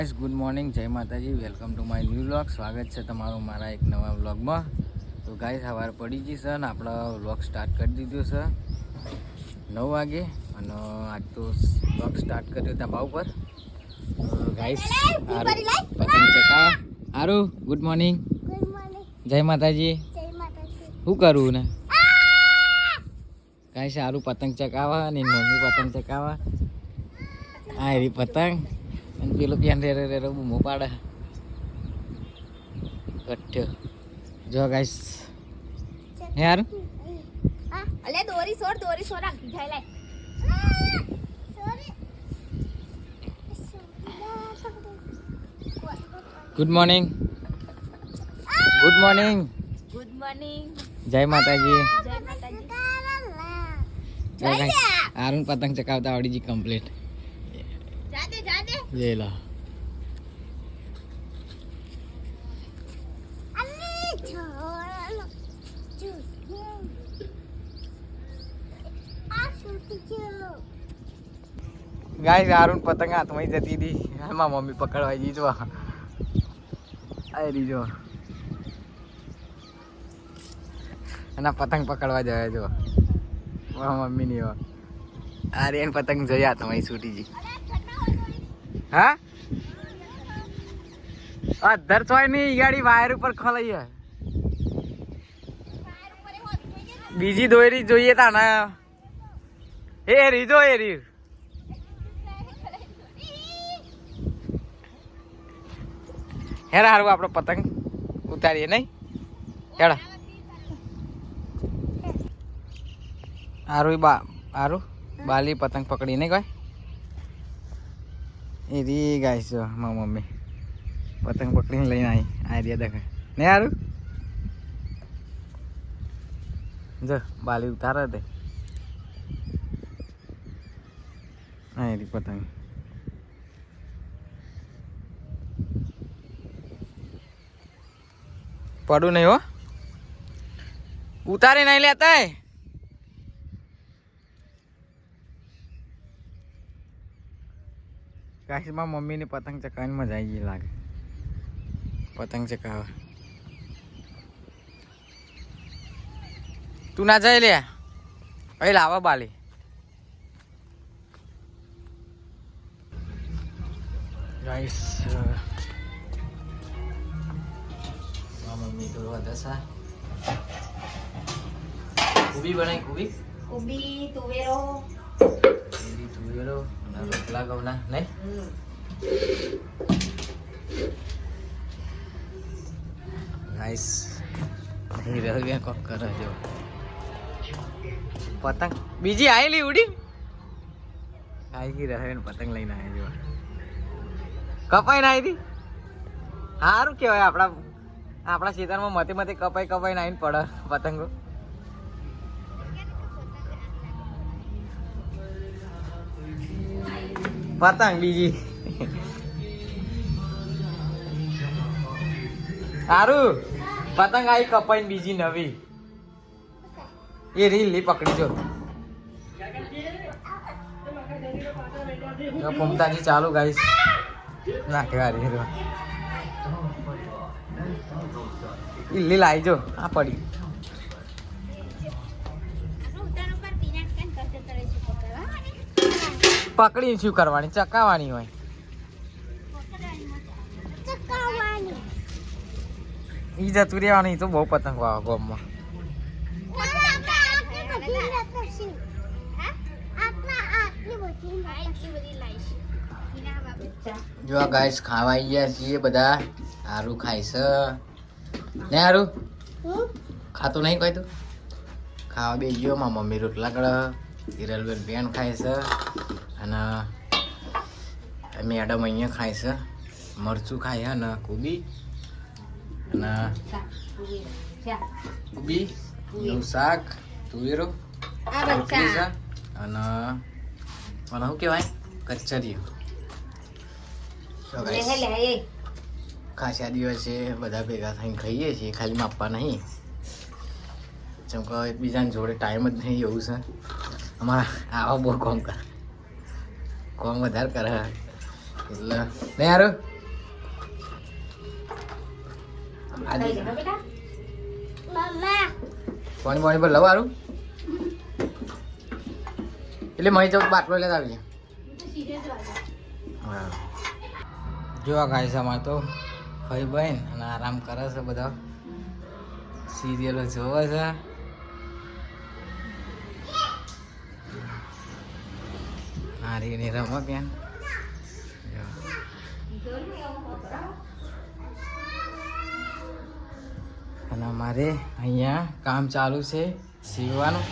Good morning, જય માતાજી, welcome to my new vlog. સ્વાગત છે તમારું મારા એક નવા વ્લોગમાં. તો ગાઈસ સવાર પડી ગઈ છે ને આપણે વ્લોગ સ્ટાર્ટ કરી દીધો છે 9 વાગે. અને આજ તો વ્લોગ સ્ટાર્ટ કર્યો ધાબા ઉપર. ગાઈસ પતંગ ચકાવા. હારું, ગુડ મોર્નિંગ, જય માતાજી. શું કરવું ને ગાઈસ? સારું પતંગ ચકાવા ને મમ્મી પતંગ ચકાવા. આ એરી પતંગ અને પેલો પ્યાન રે બૂમો પાડે કઠ્ઠો. જો ગાઈસ યાર અલે દોરી છોડ રાખી જાય લે. Good morning, good morning, good morning, જય માતાજી. જય માતાજી. જો ગાઈસ આરું પતંગ ચકાવતા આવડી જી કમ્પ્લીટ. જાદે લે લા ગાઈસ આરું પતંગ હાથમાં જતી હતી. એમાં મમ્મી પકડવા ગઈ. જો આરી જો અને પતંગ પકડવા જાય. જો મમ્મી ની આર્યન પતંગ જોઈ હાથમાં છૂટી ગઈ. હા અધર ચોય ની ગાડી વાયર ઉપર ખલાઈ. બીજી દોરી જોઈએ તા ને એ રીજો એ રી હેર હારું આપડે પતંગ ઉતારીએ નહીં હેડા. હારું હારું બાલી પતંગ પકડી નહીં કોઈ એ રી ગાઈસ. જો મારી મમ્મી પતંગ પકડીને લઈને આવી આ રહ્યા દેખે ને હારું. જો બાલી ઉતારે દે આ રી પતંગ. પડું નહીં હો, ઉતારી નહીં લેતા. કાશીમાં મમ્મીને પતંગ ચકાવવાની મજા આવી ગઈ લાગે. પતંગ ચકાવવા તું ના જાય લે અહીં લાવા બાલી. ગાઈસ મમ્મી તો વધે કુબી બનાવી. કુબી તુવેરો રોટલા ઘઉંના નહીં. ગાઈસ હીરો કોક કરે જો પતંગ બીજી આયેલી ઉડી આઈ ગઈ રહે ને પતંગ લઈને આવે. જો કપાઈ ના આવી. સારું કેવાય આપણા ખેતરમાં મતે કપાઈ નાઈને પડે પતંગો. પતંગ બીજી સારું પતંગ આવી કપાઈ બીજી નવી એ રીલી પકડી. જો પમતાજી ચાલુ ગાઈસ નાખે ઈલી લાવી. જો આ પડી પકડી શું કરવાની? ચકાવવાની હોય. ઈ જતું રહેવાની. તો બહુ પતંગ વાવે ગામમાં. જો ગાઈસ ખાવા આવી ગયા છીએ બધા. હારું ખાય છે ને હારું ખાતું નહીં કોઈ. તું ખાવા બે ગયો. મારા મમ્મી રોટલા કરે, હિરલબેન પેન ખાય છે અને મેડમ અહીંયા ખાય છે. મરચું ખાય છે ને કુબી અને કુબી નું શાક તુવેરો અને મને શું કહેવાય કચરિયું. ખાસા દિવસે બધા ભેગા થઈને ખાઈએ છીએ. ખાલી માપવા નહીં, જેમ કે એકબીજાની જોડે ટાઈમ જ નહીં. એવું છે અમારા આવા બહુ કોમ વધારે કરે એટલે નહીં. હારું આજે લઈ લે બેટા. પાણી પાણી પર લવારું એટલે મહી ચૌક બાટલો લેતા આવી હા જો આ ગાય છે અમારે તો ભાઈ બહેન અને આરામ કરે છે બધા સિરિયલો જોવે છે હારીને રમો બેન અને અમારે અહીંયા કામ ચાલુ છે સીવવાનું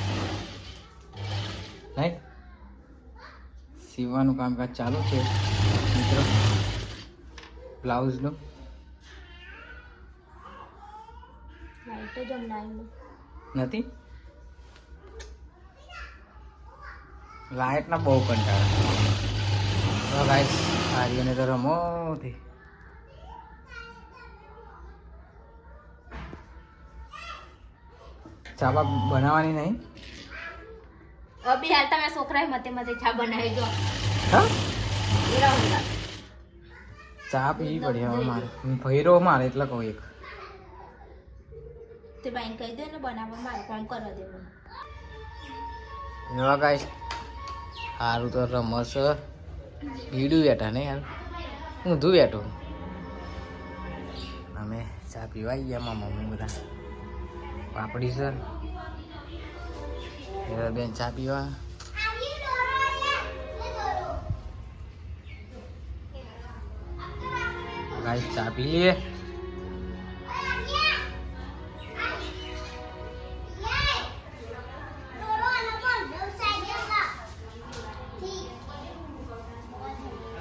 નહીં સીવવાનું કામકાજ ચાલુ છે મિત્રો બ્લાઉઝનું લાઈટ તો જમ લાઈન નથી લાઇટના બહુ કંટાળા ગાઈસ આર્યને તો રમો થી ચા બા બનાવવાની નહીં અભી હાલ તમે છોકરાએ મતે મતે ચા બનાવી દો હા એ રહુંગા ચા પીવી પડી હવે મારે ભૈરો મારે એટલે કહું એક તે બાઈન કહી દે ને બનાવવા મારે કામ કરવા દેવું એવા ગાઈસ સારું તો રમસ ઈડું બેઠા ને યાર ઊંધું બેઠું અમે ચા પીવા ગયા મારા મમ્મી બધા પાપડી સર બેન ચા પીવા ગાઈસ ચા પી લઈએ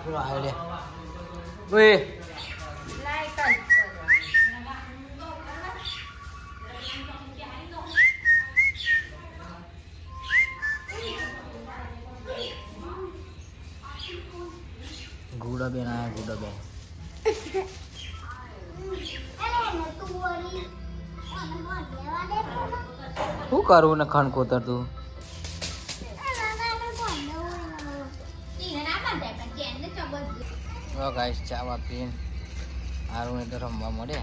ચલો આવ્યો લે ઓય ગુડો બેન આયા ગુડો બેન શું કરવું ને ખણ કોતર તું ગાઈસ ચા વાપરીને સારું તો રમવા મળે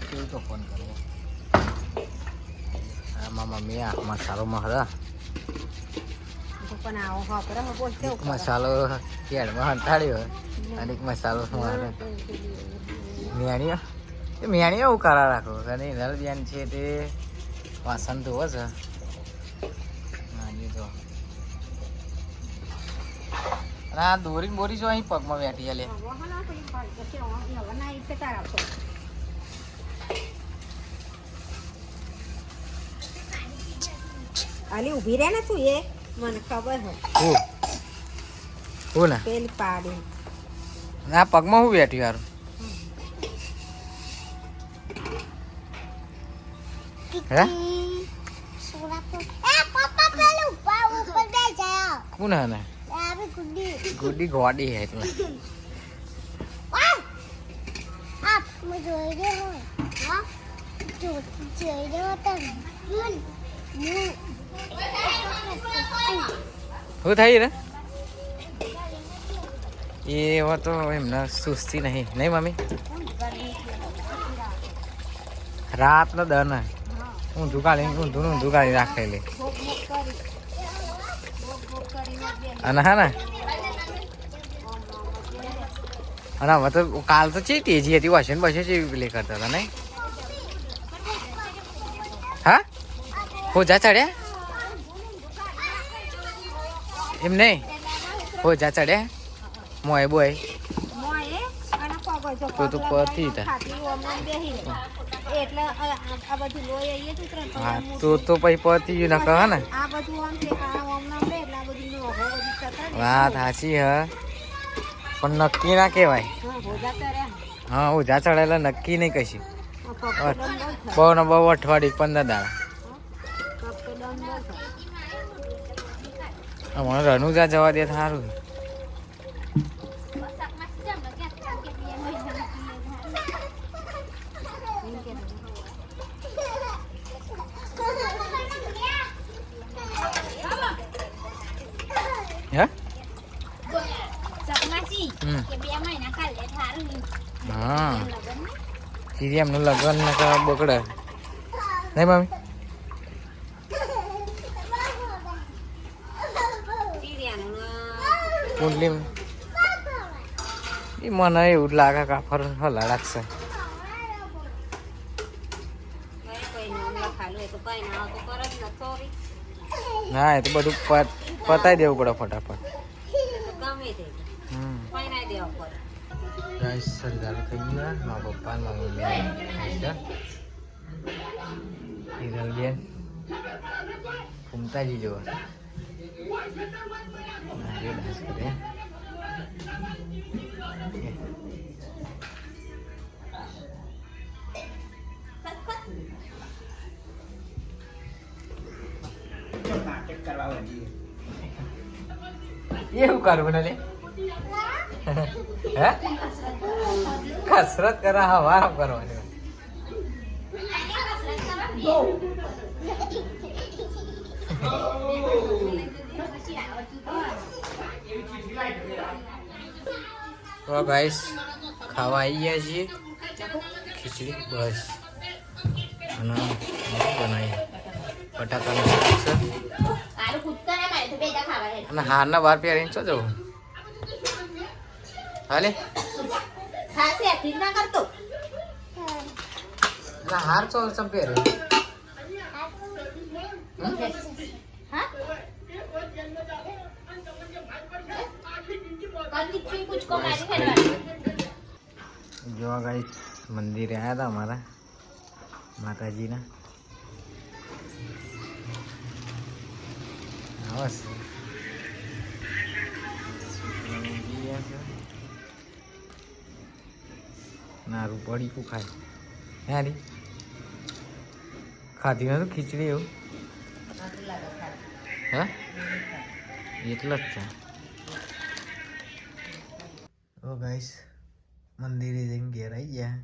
કેવું તો ફોન કરવો આમાં મમ્મી આમાં સારોમાં હરા એક મસાલો કેળમાં હંતાડ્યો અને એક મસાલો મારે મેણીઓ એ મેણીઓ એવું કરા રાખો અને નલ બેન છે તે વાસણ ધોવે છે તો અને આ દોરી બોરી જો અહીં પગમાં બેઠી લે આલી ઊભી રહે ને તું એ મને ખબર હે હું ને પેલી પાડી આ પગમાં હું બેઠી યાર હે કોણ હે ને ગુડી ગોડી હે એટલે શું થઈ રે એવા તો એમને સુસ્તી નહીં નહીં મમ્મી રાતનો દન ઊંધું કાઢી રાખેલી અને હા ને અને હવે તો કાલ તો ચી તેજી હતી વોશન બસે ચેવી પ્લે કરતા હતા નહીં હા હોજા ચડ્યા એમ નહીં હોજા ચડ્યા મોય બોય તો તું પતી હતા એટલે આ બધું લોહી એ જ ઉતરે હા તો પછી પતી ગયું ના કહે ને આ બધું આમ છે આમ નામ લે એટલે આ બધું નો હો બધું સતર વાત સાચી હ પણ નક્કી ના કહેવાય હોજા તરે હા ઓજા ચડેલા નક્કી નહીં કશું પગ બહુ ને બહુ અઠવાડિયું 15 દાડા મને રનુજા જવા દે સારું હે સપનાસી કે 2 મહિના કાલે થારું હા ચીરી એમનું લગન બગડે નહીં મમ્મી? કુંડલી એ મને એવું જ લાગે કે ફર હલાડાશે. હા એ તો બધું પતાવી દેવું પડે ફટાફટ. ગાઈસ સરદાર થઈ ગયા મારા પપ્પા મારા મમ્મી હિરલબેન ઘૂમતાજી જોવા ડાન્સ કરે. એવું કરવું ને હે કસરત કરા હવા કરવાની. તો ગાઈસ ખાવા આવી ગયા છીએ ખીચડી બસ અને બનાવી બટાકાનું શાક છે અને હારના બાર પહેરીને શું જવું હાલે હાર ચો ચમ પહેરે જોવા ગાઈસ મંદિરે આવ્યા હતા અમારા માતાજીના. બસ નારું પડી કું ખાય યારી ખાધી નતું ખીચડી એવું હા એટલે જ છે. ઓ ગાઈસ મંદિરે જઈને ઘેર આવી ગયા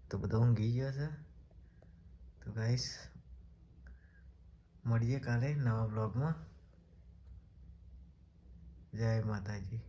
તો બધા ઊંઘી ગયો છે. તો ગાઈસ મળીએ કાલે નવા બ્લોગમાં. જય માતાજી.